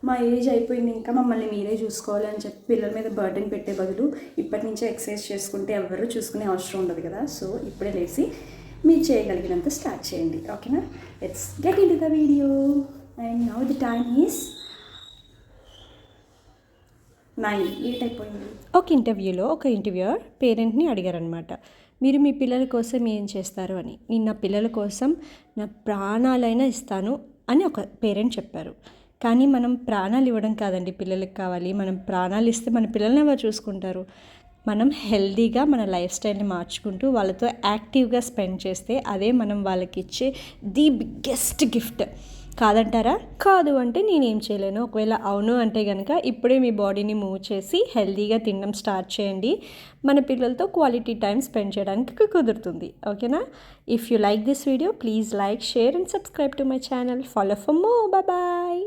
మా ఏజ్ అయిపోయింది, ఇంకా మమ్మల్ని మీరే చూసుకోవాలి అని చెప్పి పిల్లల మీద బర్డెన్ పెట్టే బదులు ఇప్పటి నుంచే ఎక్సర్సైజ్ చేసుకుంటే ఎవరు చూసుకునే అవసరం ఉండదు కదా. సో ఇప్పుడే లేచి మీరు చేయగలిగినంత స్టార్ట్ చేయండి. ఓకేనా, let's get in to the video. And now the time is 9, 8 అయిపోయింది. ఒక ఇంటర్వ్యూలో ఒక ఇంటర్వ్యూయర్ పేరెంట్ని అడిగారనమాట, మీరు మీ పిల్లల కోసం ఏం చేస్తారు అని. నేను నా పిల్లల కోసం నా ప్రాణాలైనా ఇస్తాను అని ఒక పేరెంట్ చెప్పారు. కానీ మనం ప్రాణాలు ఇవ్వడం కాదండి పిల్లలకి కావాలి. మనం ప్రాణాలు ఇస్తే మన పిల్లల్ని ఎవరు చూసుకుంటారు? మనం హెల్దీగా మన లైఫ్ స్టైల్ని మార్చుకుంటూ వాళ్ళతో యాక్టివ్గా స్పెండ్ చేస్తే అదే మనం వాళ్ళకి ఇచ్చే ది బిగ్గెస్ట్ గిఫ్ట్. కాదంటారా? కాదు అంటే నేనేం చేయలేను. ఒకవేళ అవును అంటే కనుక ఇప్పుడే మీ బాడీని మూవ్ చేసి హెల్దీగా తినడం స్టార్ట్ చేయండి. మన పిల్లలతో క్వాలిటీ టైం స్పెండ్ చేయడానికి కుదురుతుంది. ఓకేనా? If you like this video please like, share and subscribe to my channel. Follow for more. Bye.